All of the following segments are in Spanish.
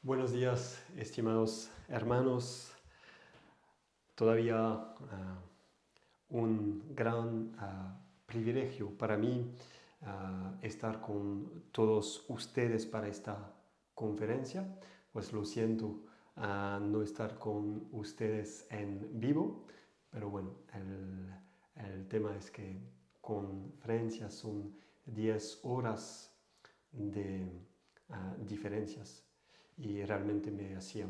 Buenos días, estimados hermanos. Todavía un gran privilegio para mí estar con todos ustedes para esta conferencia. Pues lo siento no estar con ustedes en vivo, pero bueno, el tema es que conferencias son 10 horas de diferencias y realmente me hacía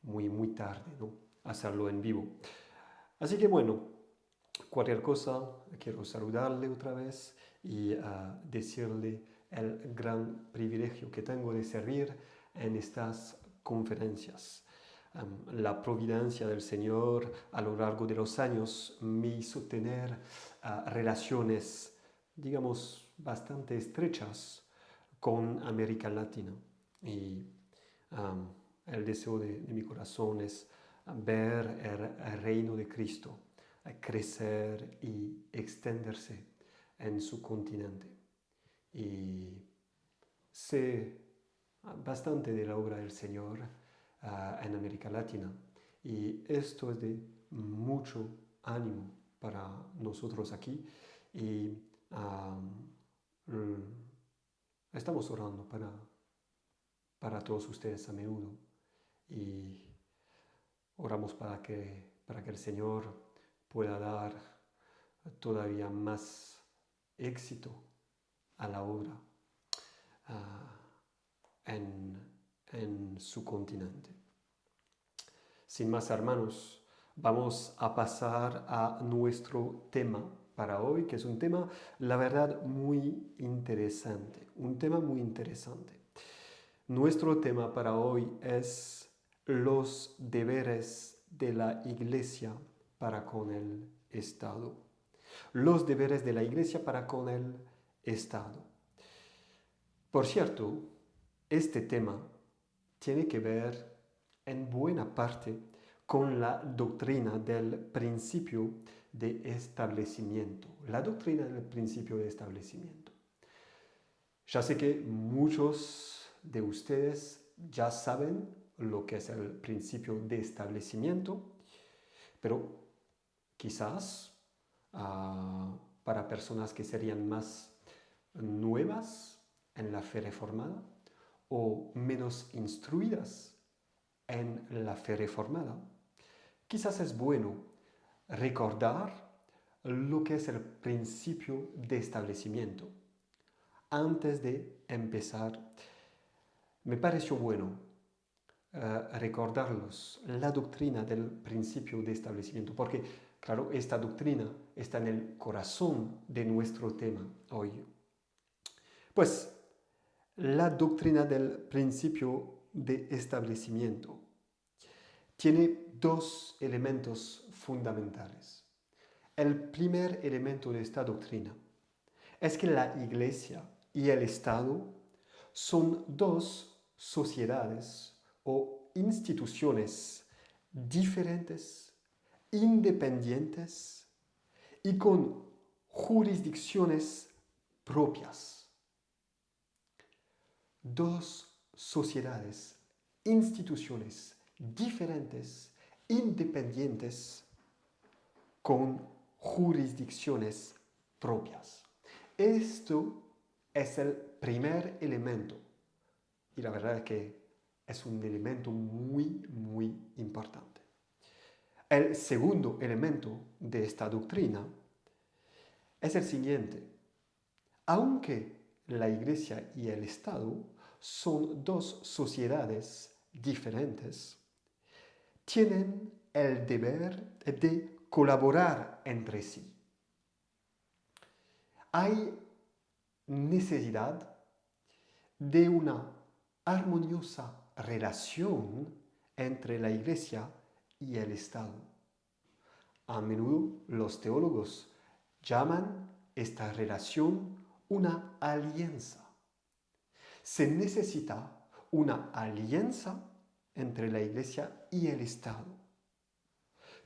muy tarde, ¿no? Hacerlo en vivo. Así que bueno, cualquier cosa, quiero saludarle otra vez y decirle el gran privilegio que tengo de servir en estas conferencias. La providencia del Señor a lo largo de los años me hizo tener relaciones, digamos, bastante estrechas con América Latina. Y el deseo de mi corazón es ver el reino de Cristo crecer y extenderse en su continente. Y sé bastante de la obra del Señor en América Latina. Y esto es de mucho ánimo para nosotros aquí. Y estamos orando para todos ustedes a menudo. Y oramos para que el Señor pueda dar todavía más éxito a la obra en, en su continente. Sin más, hermanos, vamos a pasar a nuestro tema para hoy, que es un tema, la verdad, muy interesante. Un tema muy interesante. Nuestro tema para hoy es los deberes de la Iglesia para con el Estado. Los deberes de la Iglesia para con el Estado. Por cierto, este tema tiene que ver en buena parte con la doctrina del principio de establecimiento. La doctrina del principio de establecimiento. Ya sé que muchos de ustedes ya saben lo que es el principio de establecimiento, pero quizás para personas que serían más nuevas en la fe reformada o menos instruidas en la fe reformada, quizás es bueno recordar lo que es el principio de establecimiento. Antes de empezar, me pareció bueno recordarlos la doctrina del principio de establecimiento, porque, claro, esta doctrina está en el corazón de nuestro tema hoy. Pues, la doctrina del principio de establecimiento tiene dos elementos fundamentales. El primer elemento de esta doctrina es que la Iglesia y el Estado son dos sociedades o instituciones diferentes, independientes y con jurisdicciones propias. Dos sociedades, instituciones diferentes, independientes, con jurisdicciones propias. Esto es el primer elemento y la verdad es que es un elemento muy importante. El segundo elemento de esta doctrina es el siguiente. Aunque la Iglesia y el Estado son dos sociedades diferentes, tienen el deber de colaborar entre sí. Hay necesidad de una armoniosa relación entre la Iglesia y el Estado. A menudo los teólogos llaman esta relación una alianza. Se necesita una alianza entre la Iglesia y el Estado.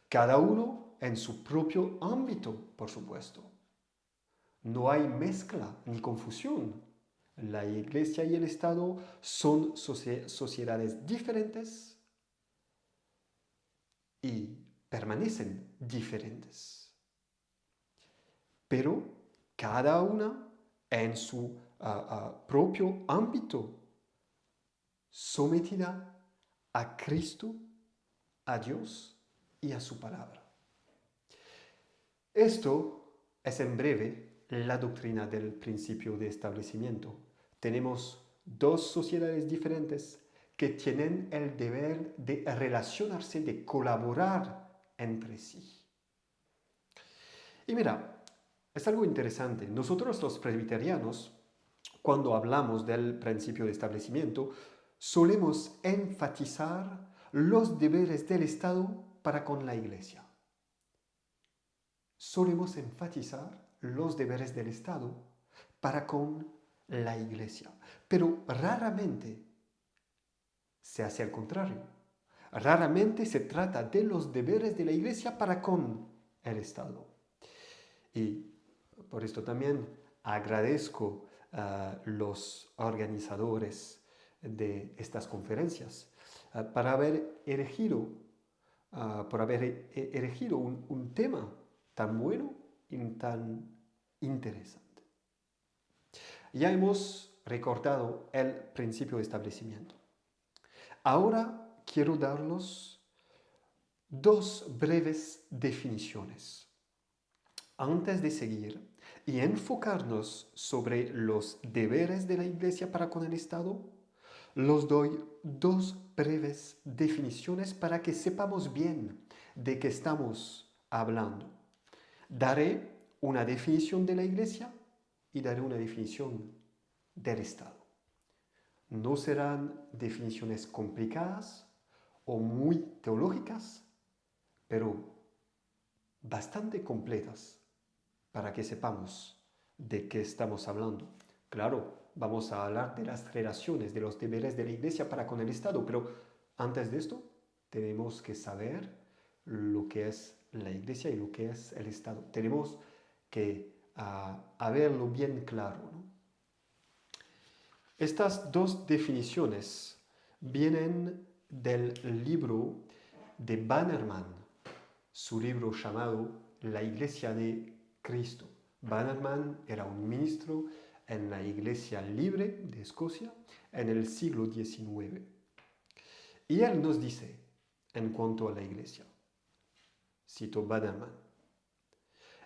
Cada uno en su propio ámbito, por supuesto. No hay mezcla ni confusión La Iglesia y el Estado son sociedades diferentes y permanecen diferentes, pero cada una en su propio ámbito sometida a Cristo, a Dios y a su palabra. Esto es en breve la doctrina del principio de establecimiento. Tenemos dos sociedades diferentes que tienen el deber de relacionarse, de colaborar entre sí. Y mira, es algo interesante. Nosotros los presbiterianos, cuando hablamos del principio de establecimiento, solemos enfatizar los deberes del Estado para con la Iglesia. Solemos enfatizar los deberes del Estado para con la Iglesia, pero raramente se hace al contrario. Raramente se trata de los deberes de la Iglesia para con el Estado. Y por esto también agradezco a los organizadores de estas conferencias por haber elegido un tema tan bueno y tan interesante. Ya hemos recordado el principio de establecimiento. Ahora quiero darlos dos breves definiciones. Antes de seguir y enfocarnos sobre los deberes de la Iglesia para con el Estado, los doy dos breves definiciones para que sepamos bien de qué estamos hablando. Daré una definición de la Iglesia y daré una definición del Estado. No serán definiciones complicadas o muy teológicas, pero bastante completas para que sepamos de qué estamos hablando. Claro, vamos a hablar de las relaciones, de los deberes de la Iglesia para con el Estado, pero antes de esto tenemos que saber lo que es la Iglesia y lo que es el Estado. Tenemos que verlo bien claro, ¿no? Estas dos definiciones vienen del libro de Bannerman, su libro llamado La Iglesia de Cristo. Bannerman era un ministro en la Iglesia Libre de Escocia en el siglo XIX. Y él nos dice, en cuanto a la Iglesia, cito Bannerman,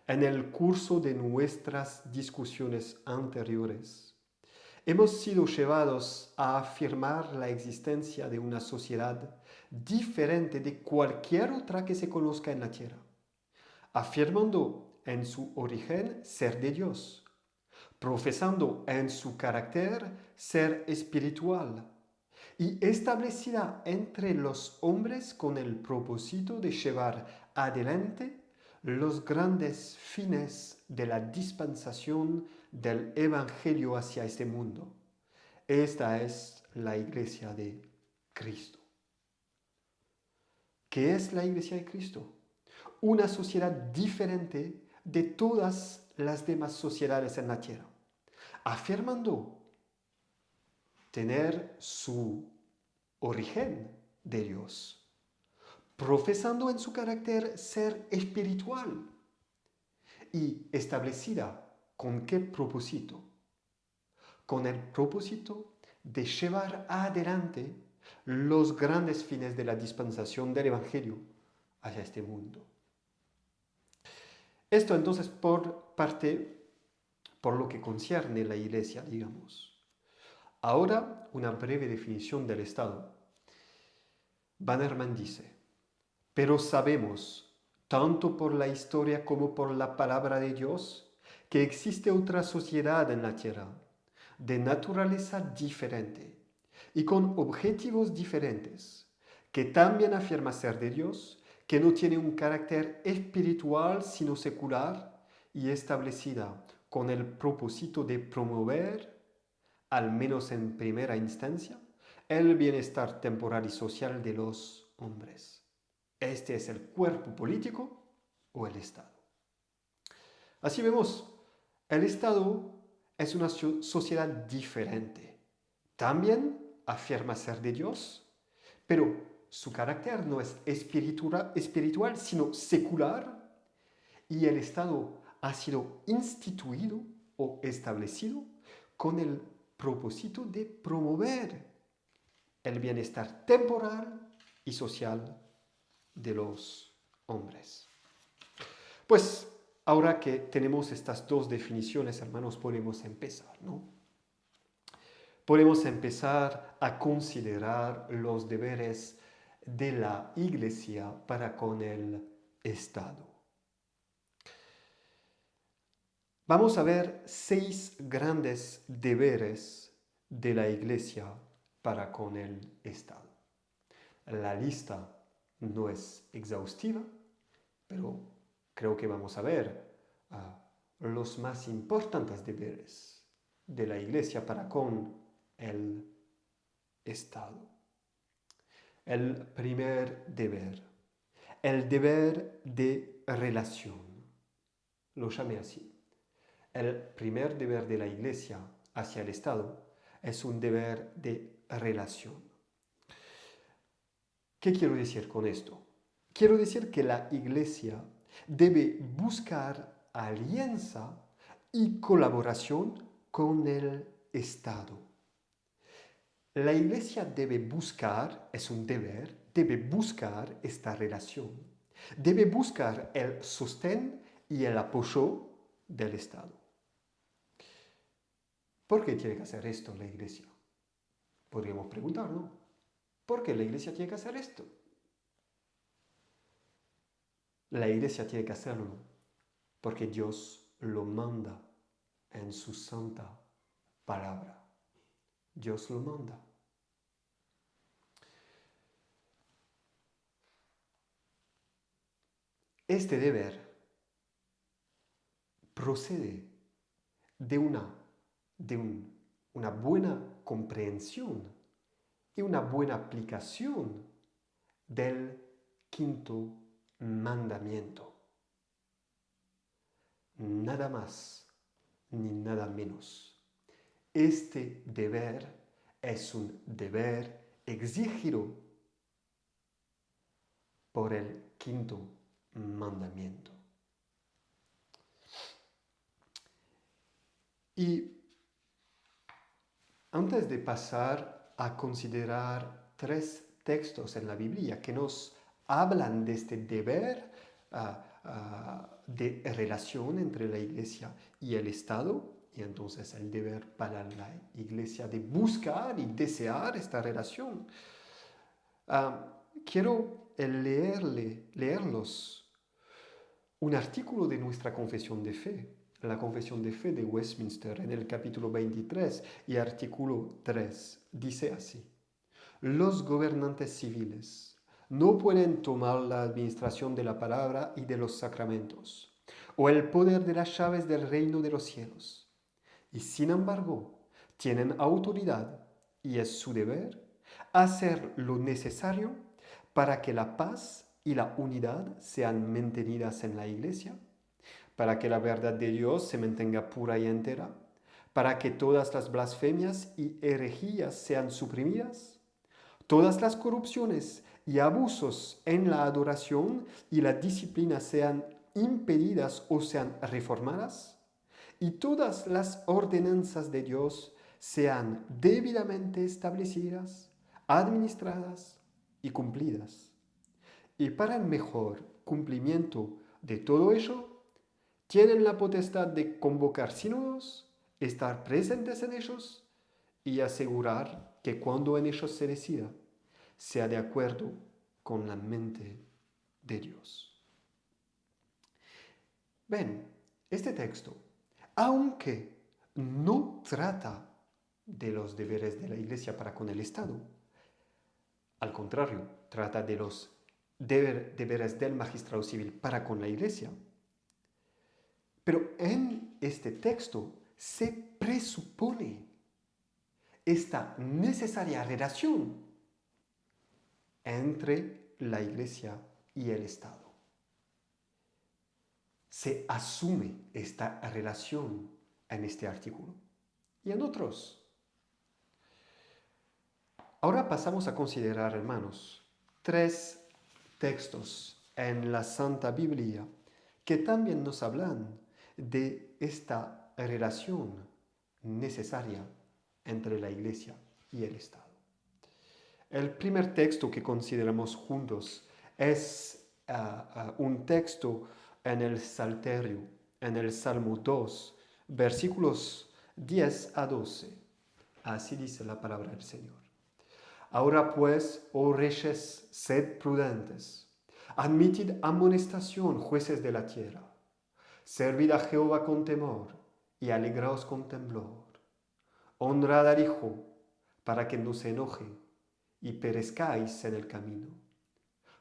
en el curso de nuestras discusiones anteriores, hemos sido llevados a afirmar la existencia de una sociedad diferente de cualquier otra que se conozca en la tierra, afirmando en su origen ser de Dios, profesando en su carácter ser espiritual y establecida entre los hombres con el propósito de llevar adelante los grandes fines de la dispensación del Evangelio hacia este mundo. Esta es la Iglesia de Cristo. ¿Qué es la Iglesia de Cristo? Una sociedad diferente de todas las demás sociedades en la tierra, afirmando tener su origen de Dios, profesando en su carácter ser espiritual y establecida con qué propósito, con el propósito de llevar adelante los grandes fines de la dispensación del Evangelio hacia este mundo. Esto entonces por lo que concierne la Iglesia, digamos. Ahora una breve definición del Estado. Bannerman dice, pero sabemos, tanto por la historia como por la palabra de Dios, que existe otra sociedad en la tierra, de naturaleza diferente y con objetivos diferentes, que también afirma ser de Dios, que no tiene un carácter espiritual sino secular y establecida con el propósito de promover, al menos en primera instancia, el bienestar temporal y social de los hombres. Este es el cuerpo político o el Estado. Así vemos, el Estado es una sociedad diferente. También afirma ser de Dios, pero su carácter no es espiritual, sino secular, y el Estado ha sido instituido o establecido con el propósito de promover el bienestar temporal y social de los hombres. Pues ahora que tenemos estas dos definiciones, hermanos, podemos empezar, ¿no? Podemos empezar a considerar los deberes de la Iglesia para con el Estado. Vamos a ver 6 grandes deberes de la Iglesia para con el Estado. La lista no es exhaustiva, pero creo que vamos a ver los más importantes deberes de la Iglesia para con el Estado. El primer deber, el deber de relación, lo llamé así. El primer deber de la Iglesia hacia el Estado es un deber de relación. ¿Qué quiero decir con esto? Quiero decir que la Iglesia debe buscar alianza y colaboración con el Estado. La Iglesia debe buscar, es un deber, debe buscar esta relación. Debe buscar el sostén y el apoyo del Estado. ¿Por qué tiene que hacer esto la Iglesia? Podríamos preguntar, ¿no? ¿Por qué la Iglesia tiene que hacer esto? La Iglesia tiene que hacerlo porque Dios lo manda en su santa palabra. Dios lo manda. Este deber procede de una buena comprensión y una buena aplicación del quinto mandamiento. Nada más ni nada menos. Este deber es un deber exigido por el quinto mandamiento. Y antes de pasar a considerar 3 textos en la Biblia que nos hablan de este deber de relación entre la Iglesia y el Estado, y entonces el deber para la Iglesia de buscar y desear esta relación, quiero leerlos un artículo de nuestra confesión de fe, la confesión de fe de Westminster, en el capítulo 23 y artículo 3. Dice así: los gobernantes civiles no pueden tomar la administración de la palabra y de los sacramentos, o el poder de las llaves del reino de los cielos. Y sin embargo, tienen autoridad, y es su deber, hacer lo necesario para que la paz y la unidad sean mantenidas en la Iglesia, para que la verdad de Dios se mantenga pura y entera, para que todas las blasfemias y herejías sean suprimidas, todas las corrupciones y abusos en la adoración y la disciplina sean impedidas o sean reformadas, y todas las ordenanzas de Dios sean debidamente establecidas, administradas y cumplidas. Y para el mejor cumplimiento de todo ello, tienen la potestad de convocar sínodos, estar presentes en ellos y asegurar que cuando en ellos se decida, sea de acuerdo con la mente de Dios. Ven, este texto, aunque no trata de los deberes de la Iglesia para con el Estado, al contrario, trata de los deberes del magistrado civil para con la Iglesia. Pero en este texto se presupone esta necesaria relación entre la Iglesia y el Estado. Se asume esta relación en este artículo. y en otros. Ahora pasamos a considerar, hermanos, 3 textos en la Santa Biblia que también nos hablan de esta relación necesaria entre la Iglesia y el Estado. El primer texto que consideramos juntos es un texto en el Salterio, en el Salmo 2, versículos 10 a 12. Así dice la palabra del Señor. Ahora pues, oh reyes, sed prudentes. Admitid amonestación, jueces de la tierra. Servid a Jehová con temor y alegraos con temblor. Honrad al Hijo para que no se enoje y perezcáis en el camino,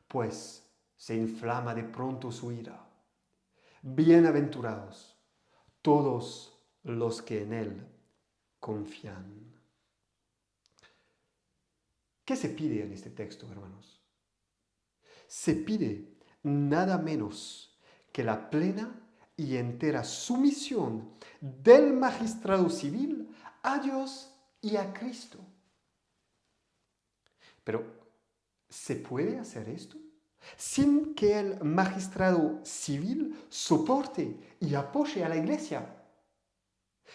pues se inflama de pronto su ira. Bienaventurados todos los que en él confían. ¿Qué se pide en este texto, hermanos? Se pide nada menos que la plena y entera sumisión del magistrado civil a Dios y a Cristo. Pero, ¿se puede hacer esto sin que el magistrado civil soporte y apoye a la Iglesia?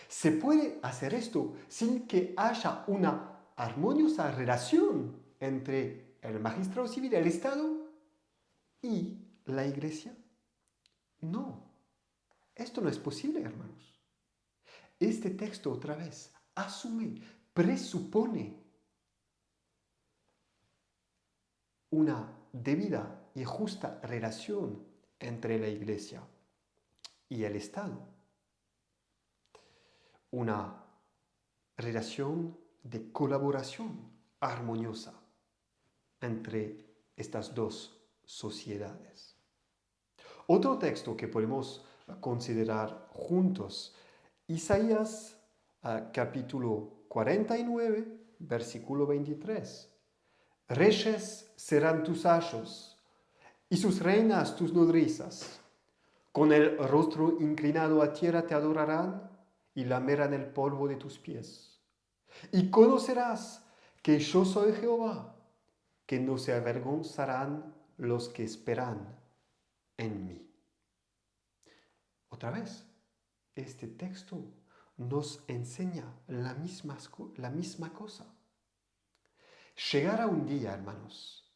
¿Se puede hacer esto sin que haya una armoniosa relación entre el magistrado civil, el Estado y la Iglesia? No, esto no es posible, hermanos. Este texto otra vez asume, presupone una debida y justa relación entre la Iglesia y el Estado. Una relación de colaboración armoniosa entre estas dos sociedades. Otro texto que podemos considerar juntos, Isaías capítulo 49, versículo 23. Reyes serán tus ayos y sus reinas tus nodrizas. Con el rostro inclinado a tierra te adorarán y lamerán el polvo de tus pies. Y conocerás que yo soy Jehová, que no se avergonzarán los que esperan en mí. Otra vez, este texto nos enseña la misma cosa. Llegará un día, hermanos,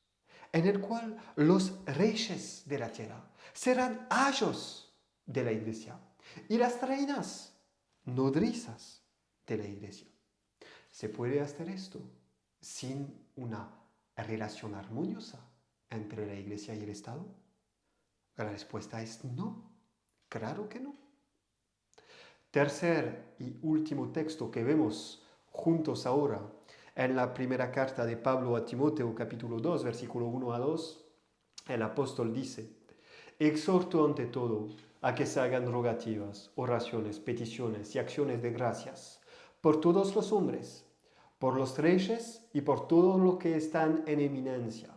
en el cual los reyes de la tierra serán ayos de la Iglesia y las reinas nodrizas de la Iglesia. ¿Se puede hacer esto sin una relación armoniosa entre la Iglesia y el Estado? La respuesta es no, claro que no. Tercer y último texto que vemos juntos ahora en la primera carta de Pablo a Timoteo, capítulo 2, versículo 1 a 2, el apóstol dice: exhorto ante todo a que se hagan rogativas, oraciones, peticiones y acciones de gracias por todos los hombres, por los reyes y por todos los que están en eminencia,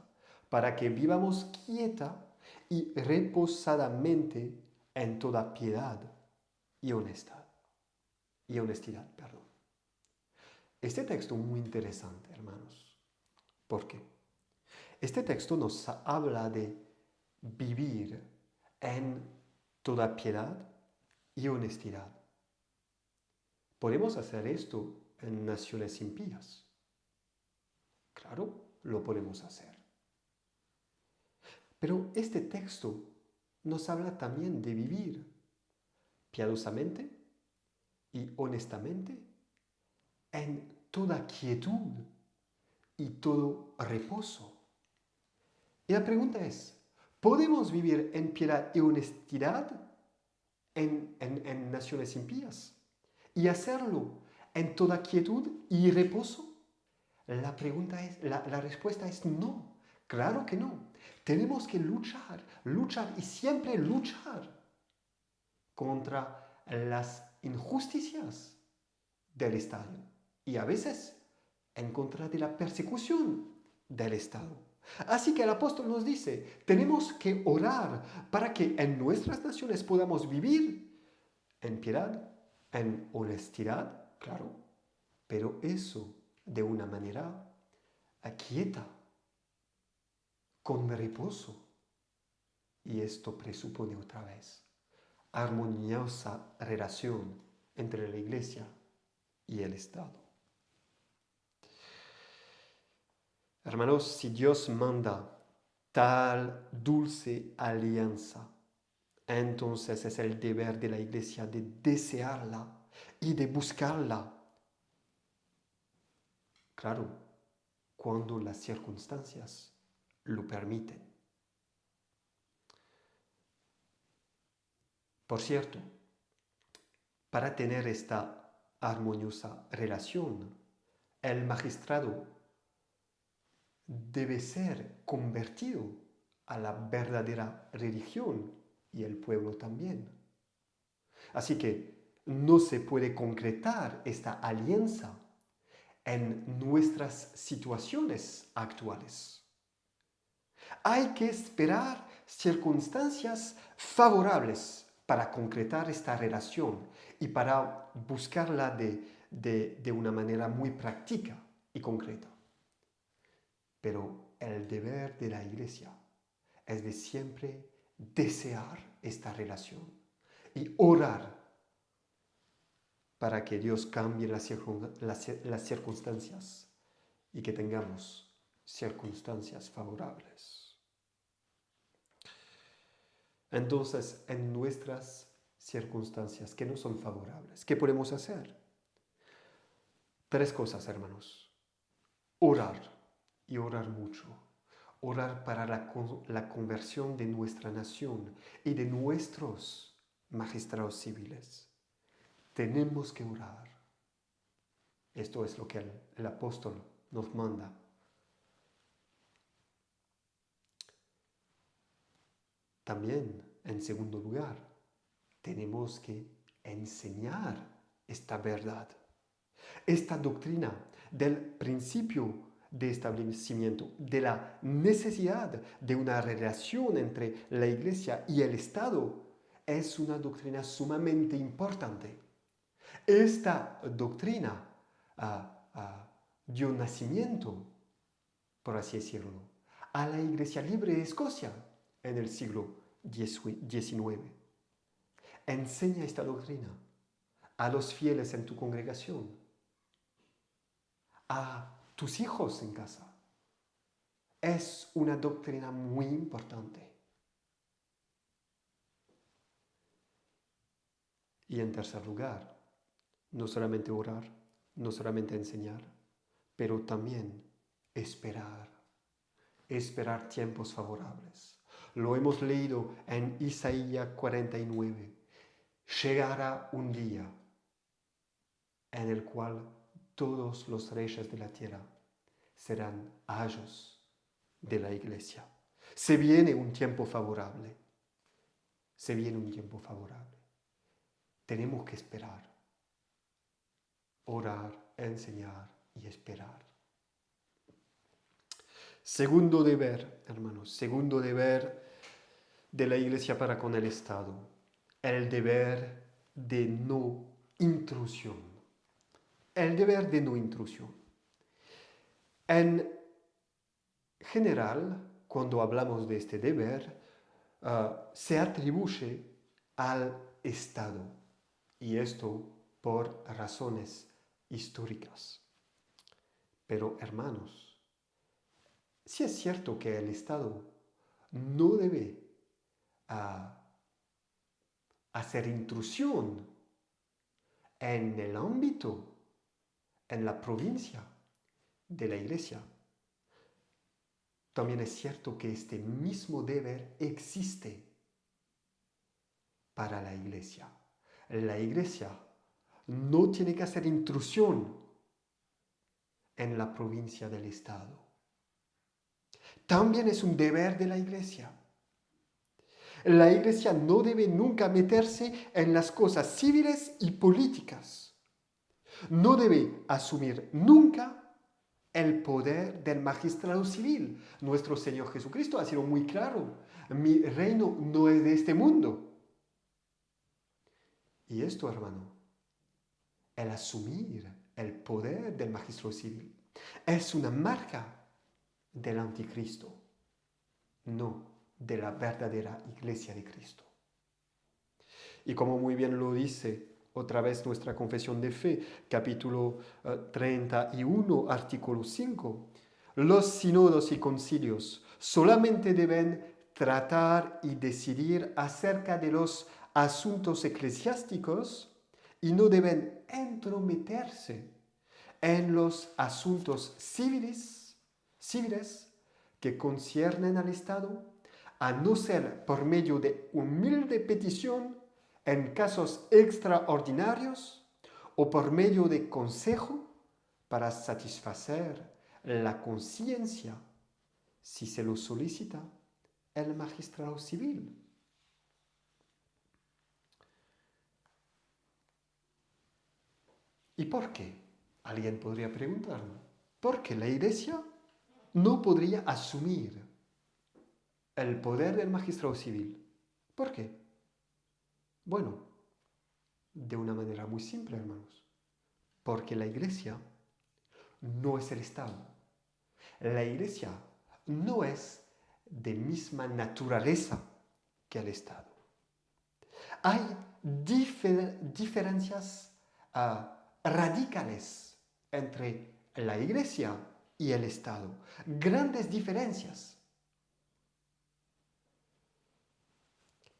para que vivamos quieta y reposadamente en toda piedad y honestidad. Este texto es muy interesante, hermanos. ¿Por qué? Este texto nos habla de vivir en toda piedad y honestidad. ¿Podemos hacer esto en naciones impías? Claro, lo podemos hacer. Pero este texto nos habla también de vivir piadosamente y honestamente en toda quietud y todo reposo. Y la pregunta es, ¿podemos vivir en piedad y honestidad en naciones impías? ¿Y hacerlo en toda quietud y reposo? La respuesta es no, claro que no. Tenemos que luchar y siempre luchar contra las injusticias del Estado y a veces en contra de la persecución del Estado. Así que el apóstol nos dice, tenemos que orar para que en nuestras naciones podamos vivir en piedad, en honestidad, claro, pero eso de una manera quieta, con reposo. Y esto presupone otra vez armoniosa relación entre la Iglesia y el Estado. Hermanos, si Dios manda tal dulce alianza, entonces es el deber de la Iglesia de desearla y de buscarla. Claro, cuando las circunstancias lo permiten. Por cierto, para tener esta armoniosa relación, el magistrado debe ser convertido a la verdadera religión y el pueblo también. Así que no se puede concretar esta alianza en nuestras situaciones actuales. Hay que esperar circunstancias favorables para concretar esta relación y para buscarla de una manera muy práctica y concreta. Pero el deber de la Iglesia es de siempre desear esta relación y orar para que Dios cambie las circunstancias y que tengamos circunstancias favorables. Entonces, en nuestras circunstancias que no son favorables, ¿qué podemos hacer? 3 cosas, hermanos. Orar, y orar mucho. Orar para la conversión de nuestra nación y de nuestros magistrados civiles. Tenemos que orar. Esto es lo que el apóstol nos manda. También, en segundo lugar, tenemos que enseñar esta verdad, esta doctrina del principio de establecimiento, de la necesidad de una relación entre la Iglesia y el Estado, es una doctrina sumamente importante. Esta doctrina dio nacimiento, por así decirlo, a la Iglesia Libre de Escocia en el siglo XIX. Enseña esta doctrina a los fieles en tu congregación, a tus hijos en casa. Es una doctrina muy importante. Y en tercer lugar, no solamente orar, no solamente enseñar, pero también esperar. Esperar tiempos favorables. Lo hemos leído en Isaías 49. Llegará un día en el cual todos los reyes de la tierra serán ayos de la Iglesia. Se viene un tiempo favorable. Se viene un tiempo favorable. Tenemos que esperar, orar, enseñar y esperar. Segundo deber, hermanos, segundo deber de la Iglesia para con el Estado, el deber de no intrusión. El deber de no intrusión. En general, cuando hablamos de este deber, se atribuye al Estado, y esto por razones históricas. Pero, hermanos, sí es cierto que el Estado no debe hacer intrusión en el ámbito, en la provincia de la Iglesia. También es cierto que este mismo deber existe para la Iglesia. La Iglesia no tiene que hacer intrusión en la provincia del Estado. También es un deber de la Iglesia. La Iglesia no debe nunca meterse en las cosas civiles y políticas. No debe asumir nunca el poder del magistrado civil. Nuestro Señor Jesucristo ha sido muy claro. Mi reino no es de este mundo. Y esto, hermano, el asumir el poder del magistrado civil. Es una marca del anticristo, no de la verdadera iglesia de Cristo. Y como muy bien lo dice otra vez nuestra confesión de fe, capítulo 31, artículo 5, los sínodos y concilios solamente deben tratar y decidir acerca de los asuntos eclesiásticos y no deben entrometerse en los asuntos civiles que conciernen al Estado, a no ser por medio de humilde petición en casos extraordinarios o por medio de consejo para satisfacer la conciencia si se lo solicita el magistrado civil. ¿Y por qué? Alguien podría preguntarme. ¿Por qué la Iglesia no podría asumir el poder del magistrado civil? ¿Por qué? Bueno, de una manera muy simple, hermanos. Porque la Iglesia no es el Estado. La Iglesia no es de misma naturaleza que el Estado. Hay diferencias radicales entre la Iglesia y el Estado. Grandes diferencias.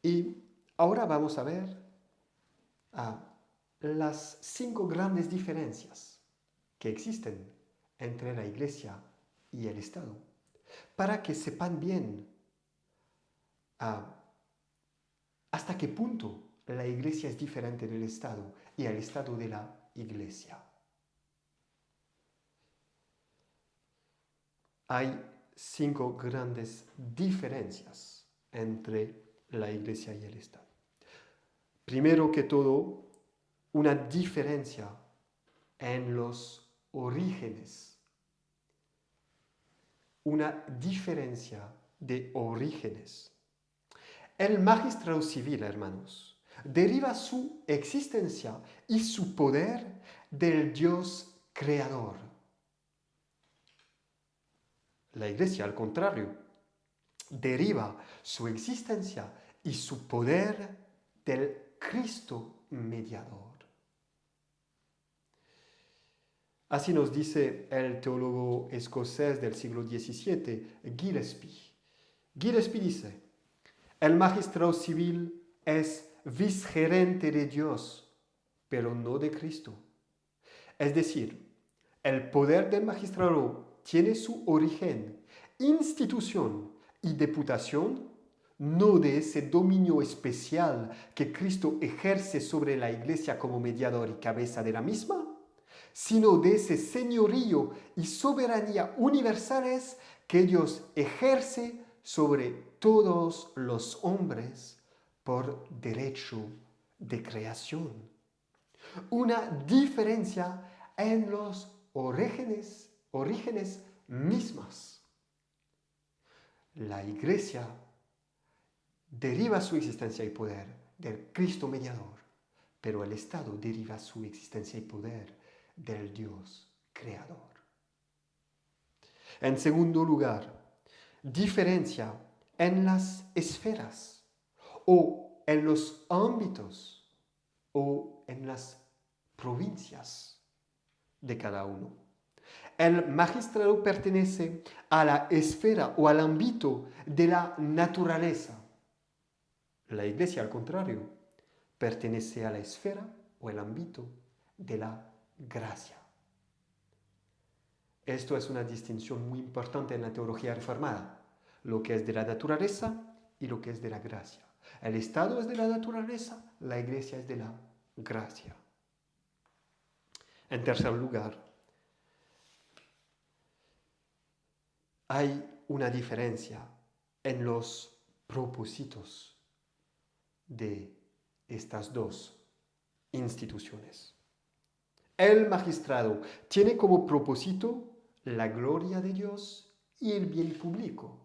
Y ahora vamos a ver las 5 grandes diferencias que existen entre la Iglesia y el Estado, para que sepan bien hasta qué punto la Iglesia es diferente del Estado y el Estado de la Iglesia. Hay 5 grandes diferencias entre la Iglesia y el Estado. Primero que todo, una diferencia en los orígenes. Una diferencia de orígenes. El magistrado civil, hermanos, deriva su existencia y su poder del Dios creador. La Iglesia, al contrario, deriva su existencia y su poder del Cristo mediador. Así nos dice el teólogo escocés del siglo XVII, Gillespie. Gillespie dice: el magistrado civil es vicegerente de Dios, pero no de Cristo. Es decir, el poder del magistrado tiene su origen, institución y deputación, no de ese dominio especial que Cristo ejerce sobre la Iglesia como mediador y cabeza de la misma, sino de ese señorío y soberanía universales que Dios ejerce sobre todos los hombres por derecho de creación. Una diferencia en los orígenes mismas. La Iglesia deriva su existencia y poder del Cristo mediador, pero el Estado deriva su existencia y poder del Dios creador. En segundo lugar, diferencia en las esferas o en los ámbitos o en las provincias de cada uno. El magistrado pertenece a la esfera o al ámbito de la naturaleza. La Iglesia, al contrario, pertenece a la esfera o el ámbito de la gracia. Esto es una distinción muy importante en la teología reformada, lo que es de la naturaleza y lo que es de la gracia. El Estado es de la naturaleza, la Iglesia es de la gracia. En tercer lugar, hay una diferencia en los propósitos de estas dos instituciones. El magistrado tiene como propósito la gloria de Dios y el bien público.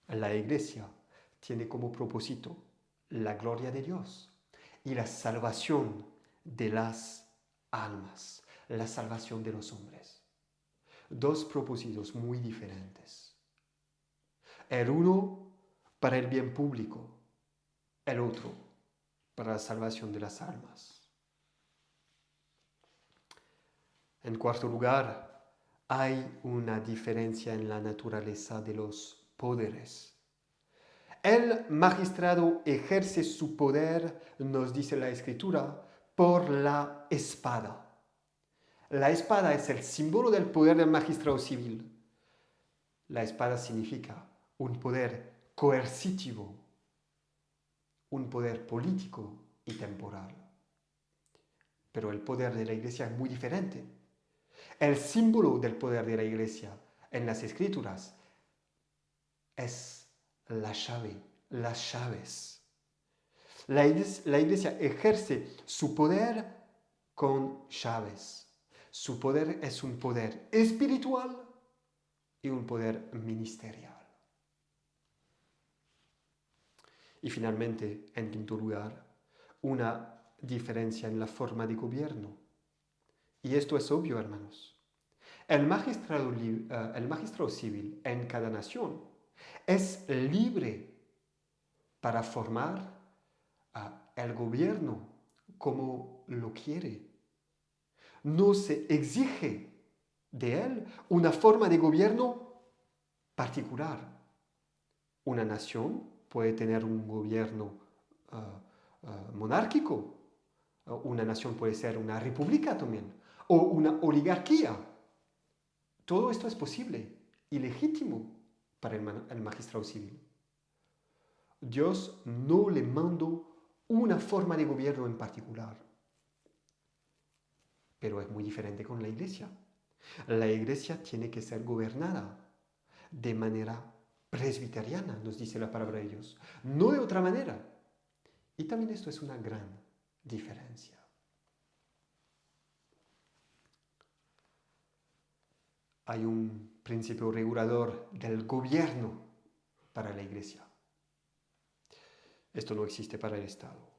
La Iglesia tiene como propósito la gloria de Dios y la salvación de las almas, la salvación de los hombres. Dos propósitos muy diferentes. El uno para el bien público, el otro para la salvación de las almas. En cuarto lugar, hay una diferencia en la naturaleza de los poderes. El magistrado ejerce su poder, nos dice la Escritura, por la espada. La espada es el símbolo del poder del magistrado civil. La espada significa un poder coercitivo, un poder político y temporal. Pero el poder de la Iglesia es muy diferente. El símbolo del poder de la Iglesia en las Escrituras es la llave, las llaves. La Iglesia ejerce su poder con llaves. Su poder es un poder espiritual y un poder ministerial. Y finalmente, en quinto lugar, una diferencia en la forma de gobierno. Y esto es obvio, hermanos. El magistrado civil en cada nación es libre para formar el gobierno como lo quiere. No se exige de él una forma de gobierno particular. Una nación puede tener un gobierno monárquico. Una nación puede ser una república también. O una oligarquía. Todo esto es posible y legítimo para el magistrado civil. Dios no le mandó una forma de gobierno en particular. Pero es muy diferente con la Iglesia. La Iglesia tiene que ser gobernada de manera presbiteriana, nos dice la palabra de Dios. No de otra manera. Y también esto es una gran diferencia. Hay un principio regulador del gobierno para la Iglesia. Esto no existe para el Estado.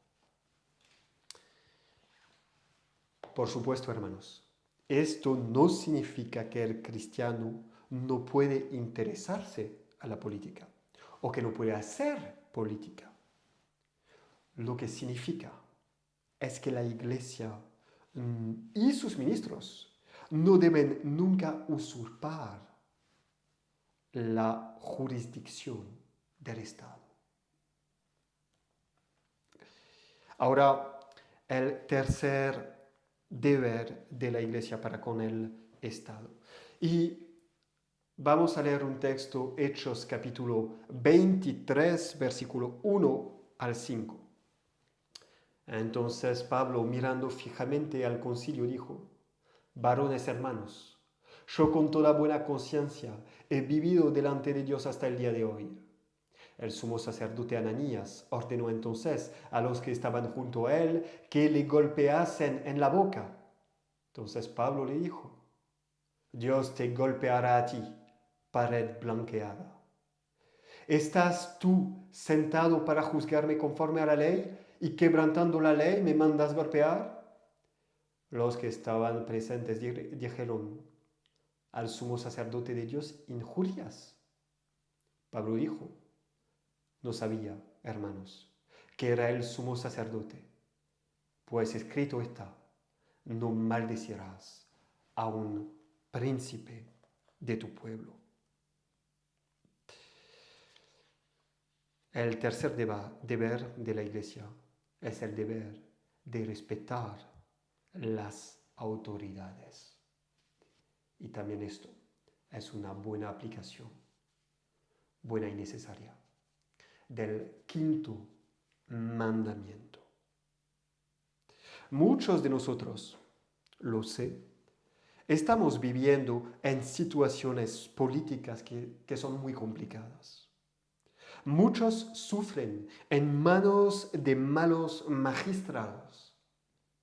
Por supuesto, hermanos, esto no significa que el cristiano no puede interesarse a la política o que no puede hacer política. Lo que significa es que la Iglesia y sus ministros no deben nunca usurpar la jurisdicción del Estado. Ahora, el tercer deber de la Iglesia para con el Estado. Y vamos a leer un texto, Hechos capítulo 23, versículo 1 al 5. Entonces Pablo, mirando fijamente al concilio, dijo: varones hermanos, yo con toda buena conciencia he vivido delante de Dios hasta el día de hoy. El sumo sacerdote Ananías ordenó entonces a los que estaban junto a él que le golpeasen en la boca. Entonces Pablo le dijo: Dios te golpeará a ti, pared blanqueada. ¿Estás tú sentado para juzgarme conforme a la ley y quebrantando la ley me mandas golpear? Los que estaban presentes dijeron: al sumo sacerdote de Dios injurias. Pablo dijo: no sabía, hermanos, que era el sumo sacerdote, pues escrito está: no maldecirás a un príncipe de tu pueblo. El tercer deber de la Iglesia es el deber de respetar las autoridades. Y también esto es una buena aplicación, buena y necesaria, del quinto mandamiento. Muchos de nosotros, lo sé, estamos viviendo en situaciones políticas que son muy complicadas. Muchos sufren en manos de malos magistrados,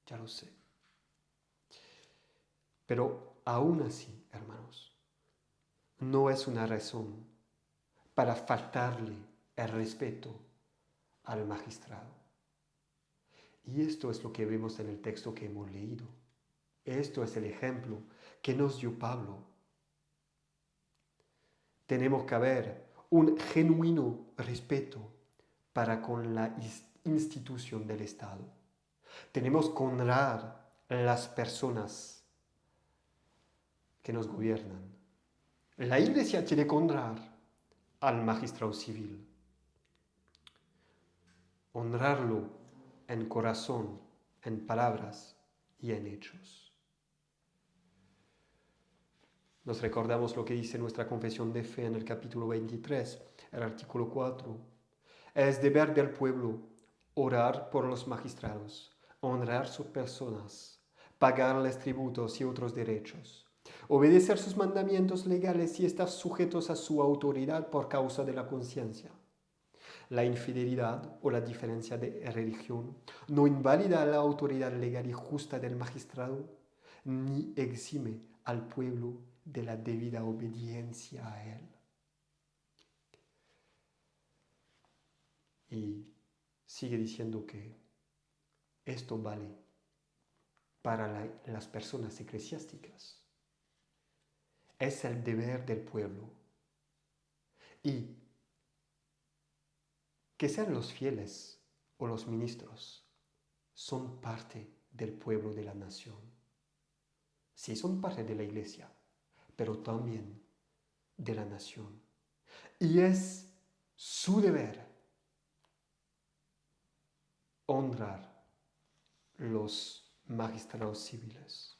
ya lo sé. Pero aún así, hermanos, no es una razón para faltarle el respeto al magistrado. Y esto es lo que vemos en el texto que hemos leído. Esto es el ejemplo que nos dio Pablo. Tenemos que haber un genuino respeto para con la institución del Estado. Tenemos que honrar a las personas que nos gobiernan. La Iglesia tiene que honrar al magistrado civil. Honrarlo en corazón, en palabras y en hechos. Nos recordamos lo que dice nuestra confesión de fe en el capítulo 23, el artículo 4. Es deber del pueblo orar por los magistrados, honrar sus personas, pagarles tributos y otros derechos, obedecer sus mandamientos legales y estar sujetos a su autoridad por causa de la conciencia. La infidelidad o la diferencia de religión no invalida la autoridad legal y justa del magistrado, ni exime al pueblo de la debida obediencia a él. Y sigue diciendo que esto vale para las personas eclesiásticas. Es el deber del pueblo. Y que sean los fieles o los ministros, son parte del pueblo de la nación. Sí, son parte de la iglesia, pero también de la nación. Y es su deber honrar los magistrados civiles.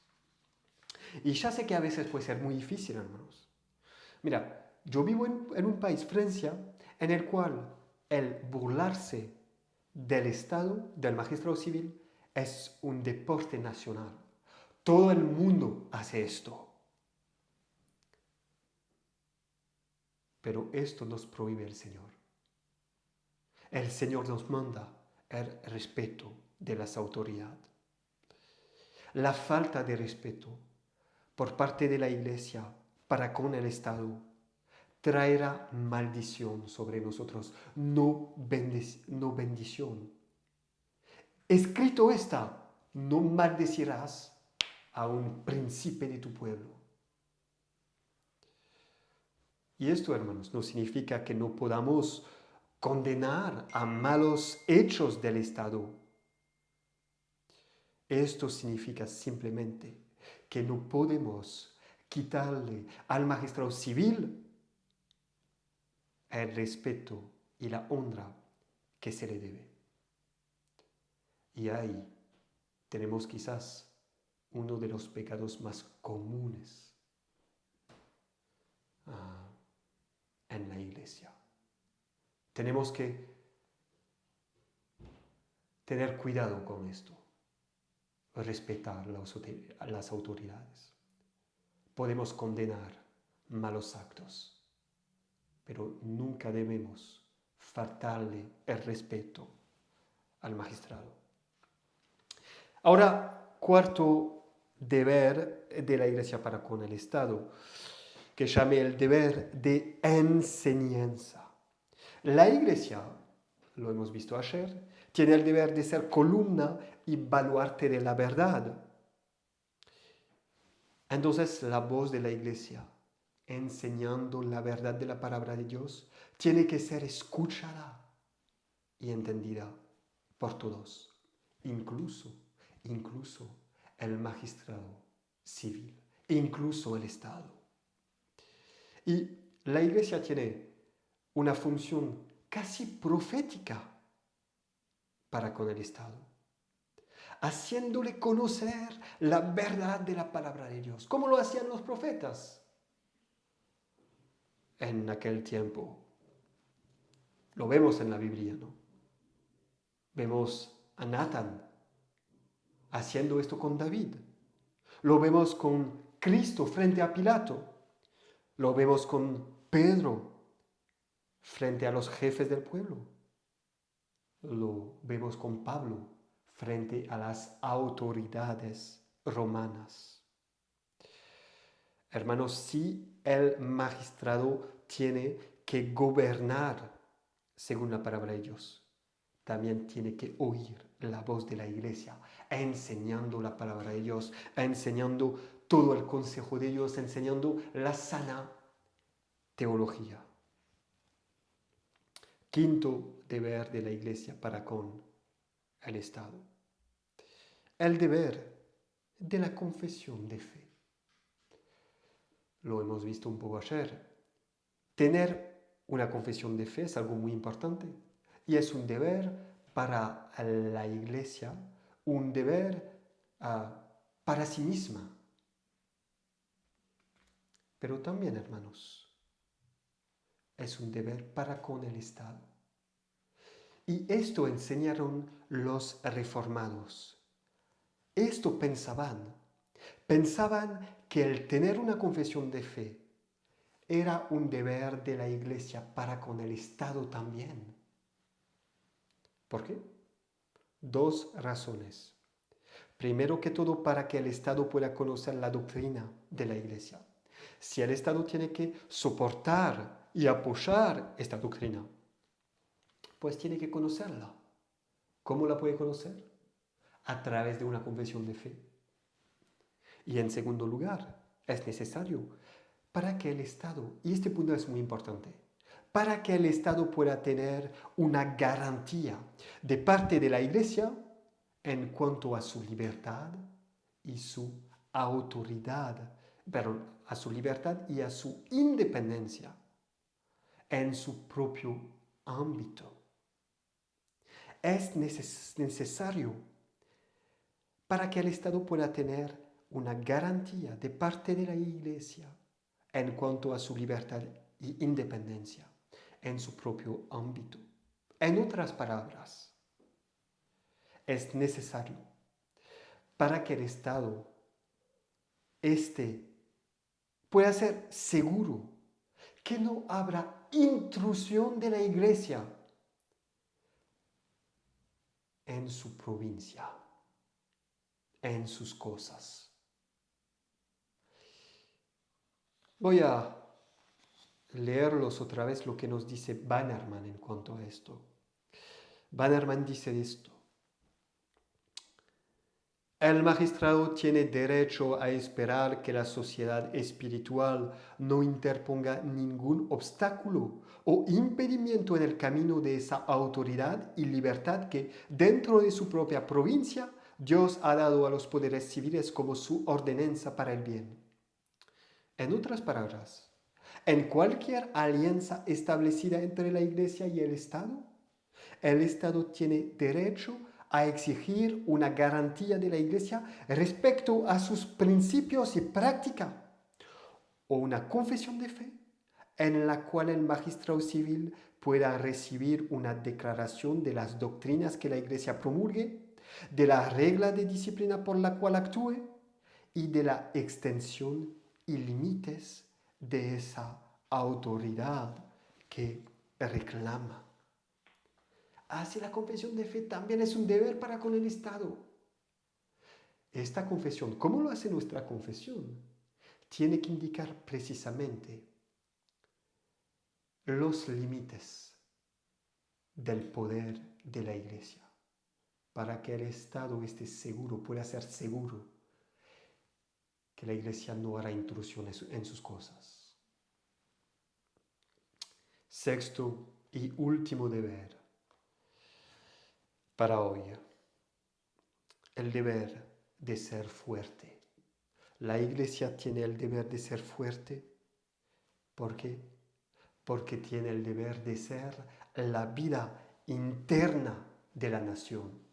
Y ya sé que a veces puede ser muy difícil, hermanos. Mira, yo vivo en un país, Francia, en el cual el burlarse del Estado, del magistrado civil, es un deporte nacional. Todo el mundo hace esto. Pero esto nos prohíbe el Señor. El Señor nos manda el respeto de las autoridades. La falta de respeto por parte de la Iglesia para con el Estado traerá maldición sobre nosotros, no bendición. Escrito está, no maldecirás a un príncipe de tu pueblo. Y esto, hermanos, no significa que no podamos condenar a malos hechos del Estado. Esto significa simplemente que no podemos quitarle al magistrado civil el respeto y la honra que se le debe. Y ahí tenemos quizás uno de los pecados más comunes en la iglesia. Tenemos que tener cuidado con esto, respetar las autoridades. Podemos condenar malos actos, pero nunca debemos faltarle el respeto al magistrado. Ahora, cuarto deber de la Iglesia para con el Estado, que llame el deber de enseñanza. La Iglesia, lo hemos visto ayer, tiene el deber de ser columna y baluarte de la verdad. Entonces, la voz de la Iglesia, enseñando la verdad de la palabra de Dios, tiene que ser escuchada y entendida por todos, incluso el magistrado civil, incluso el Estado. Y la Iglesia tiene una función casi profética para con el Estado, haciéndole conocer la verdad de la palabra de Dios, como lo hacían los profetas en aquel tiempo. Lo vemos en la Biblia, ¿no? Vemos a Natán haciendo esto con David. Lo vemos con Cristo frente a Pilato. Lo vemos con Pedro frente a los jefes del pueblo. Lo vemos con Pablo frente a las autoridades romanas. Hermanos, si el magistrado tiene que gobernar según la palabra de Dios, también tiene que oír la voz de la iglesia, enseñando la palabra de Dios, enseñando todo el consejo de Dios, enseñando la sana teología. Quinto deber de la iglesia para con el Estado. El deber de la confesión de fe. Lo hemos visto un poco ayer. Tener una confesión de fe es algo muy importante y es un deber para la iglesia, un deber para sí misma. Pero también, hermanos, es un deber para con el Estado. Y esto enseñaron los reformados. Esto pensaban que el tener una confesión de fe era un deber de la iglesia para con el Estado también. ¿Por qué? Dos razones. Primero que todo, para que el Estado pueda conocer la doctrina de la iglesia. Si el Estado tiene que soportar y apoyar esta doctrina, pues tiene que conocerla. ¿Cómo la puede conocer? A través de una confesión de fe. Y en segundo lugar, es necesario para que el Estado, y este punto es muy importante, para que el Estado pueda tener una garantía de parte de la Iglesia en cuanto a su libertad y su autoridad, pero a su libertad y a su independencia en su propio ámbito. Es necesario para que el Estado pueda tener una garantía de parte de la Iglesia en cuanto a su libertad y independencia en su propio ámbito. En otras palabras, es necesario para que el Estado pueda ser seguro que no habrá intrusión de la Iglesia en su provincia, en sus cosas. Voy a leerlos otra vez lo que nos dice Bannerman en cuanto a esto. Bannerman dice esto: el magistrado tiene derecho a esperar que la sociedad espiritual no interponga ningún obstáculo o impedimento en el camino de esa autoridad y libertad que, dentro de su propia provincia, Dios ha dado a los poderes civiles como su ordenanza para el bien. En otras palabras, en cualquier alianza establecida entre la Iglesia y el Estado tiene derecho a exigir una garantía de la Iglesia respecto a sus principios y práctica, o una confesión de fe en la cual el magistrado civil pueda recibir una declaración de las doctrinas que la Iglesia promulgue, de la regla de disciplina por la cual actúe y de la extensión y límites de esa autoridad que reclama. Así la confesión de fe también es un deber para con el Estado. Esta confesión, ¿cómo lo hace nuestra confesión? Tiene que indicar precisamente los límites del poder de la Iglesia para que el Estado esté seguro, pueda ser seguro que la Iglesia no hará intrusiones en sus cosas. Sexto y último deber para hoy: el deber de ser fuerte. La Iglesia tiene el deber de ser fuerte. ¿Por qué? Porque tiene el deber de ser la vida interna de la nación.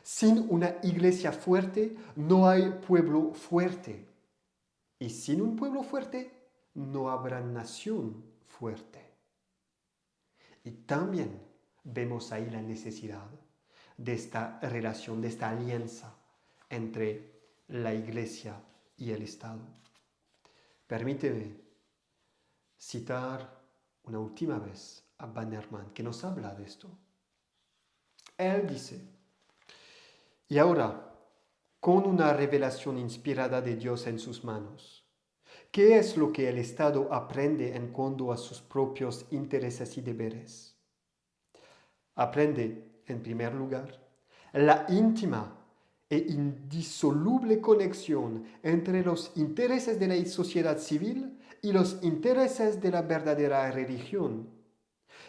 Sin una Iglesia fuerte no hay pueblo fuerte. Y sin un pueblo fuerte no habrá nación fuerte. Y también vemos ahí la necesidad de esta relación, de esta alianza entre la Iglesia y el Estado. Permíteme citar una última vez a Bannerman, que nos habla de esto. Él dice: y ahora, con una revelación inspirada de Dios en sus manos, ¿qué es lo que el Estado aprende en cuanto a sus propios intereses y deberes? Aprende en primer lugar, la íntima e indisoluble conexión entre los intereses de la sociedad civil y los intereses de la verdadera religión,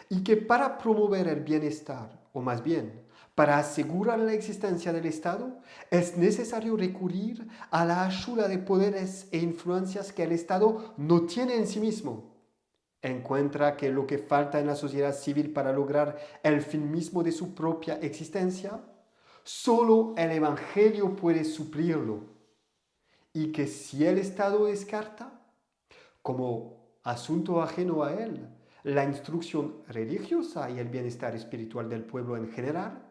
y que para promover el bienestar, o más bien, para asegurar la existencia del Estado, es necesario recurrir a la ayuda de poderes e influencias que el Estado no tiene en sí mismo. Encuentra que lo que falta en la sociedad civil para lograr el fin mismo de su propia existencia, solo el Evangelio puede suplirlo. Y que si el Estado descarta, como asunto ajeno a él, la instrucción religiosa y el bienestar espiritual del pueblo en general,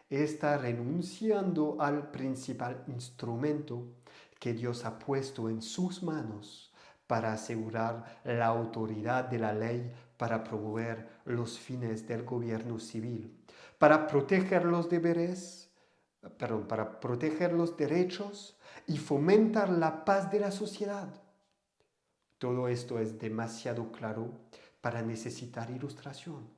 está renunciando al principal instrumento que Dios ha puesto en sus manos para asegurar la autoridad de la ley, para promover los fines del gobierno civil, para proteger los deberes, para proteger los derechos y fomentar la paz de la sociedad. Todo esto es demasiado claro para necesitar ilustración.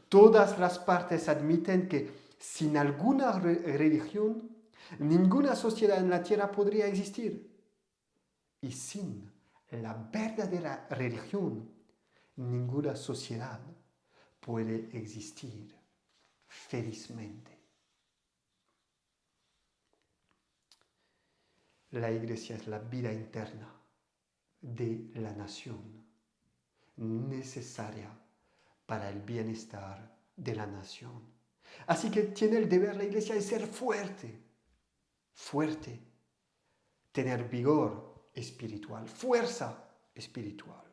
Todas las partes admiten que sin alguna religión, ninguna sociedad en la tierra podría existir. Y sin la verdadera religión, ninguna sociedad puede existir felizmente. La iglesia es la vida interna de la nación, necesaria para el bienestar de la nación. Así que tiene el deber la iglesia de ser fuerte, fuerte, tener vigor espiritual, fuerza espiritual.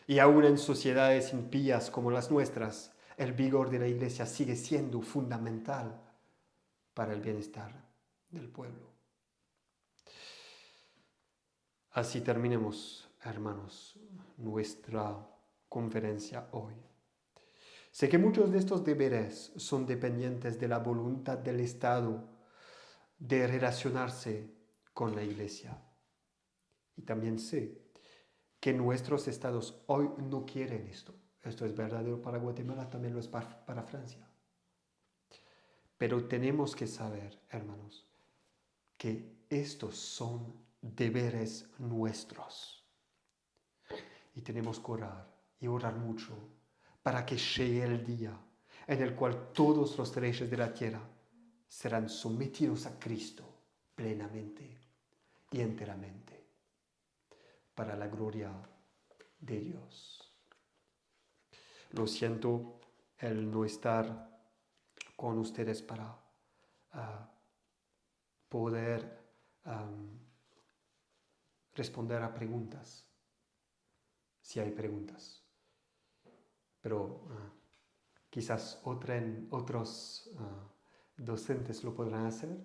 Y aún en sociedades impías como las nuestras, el vigor de la iglesia sigue siendo fundamental para el bienestar del pueblo. Así terminemos, hermanos, nuestra conferencia hoy. Sé que muchos de estos deberes son dependientes de la voluntad del Estado de relacionarse con la Iglesia. Y también sé que nuestros estados hoy no quieren esto. Esto es verdadero para Guatemala, también lo es para Francia. Pero tenemos que saber, hermanos, que estos son deberes nuestros. Y tenemos que orar y orar mucho para que llegue el día en el cual todos los reyes de la tierra serán sometidos a Cristo plenamente y enteramente, para la gloria de Dios. Lo siento el no estar con ustedes para poder responder a preguntas, si hay preguntas. Pero quizás otros docentes lo podrán hacer,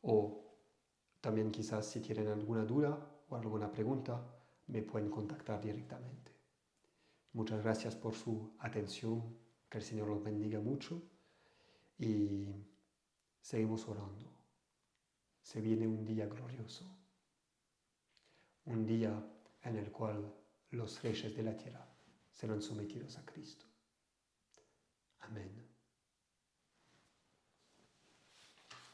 o también quizás si tienen alguna duda o alguna pregunta, me pueden contactar directamente. Muchas gracias por su atención, que el Señor los bendiga mucho y seguimos orando. Se viene un día glorioso, un día en el cual los reyes de la tierra serán sometidos a Cristo. Amén.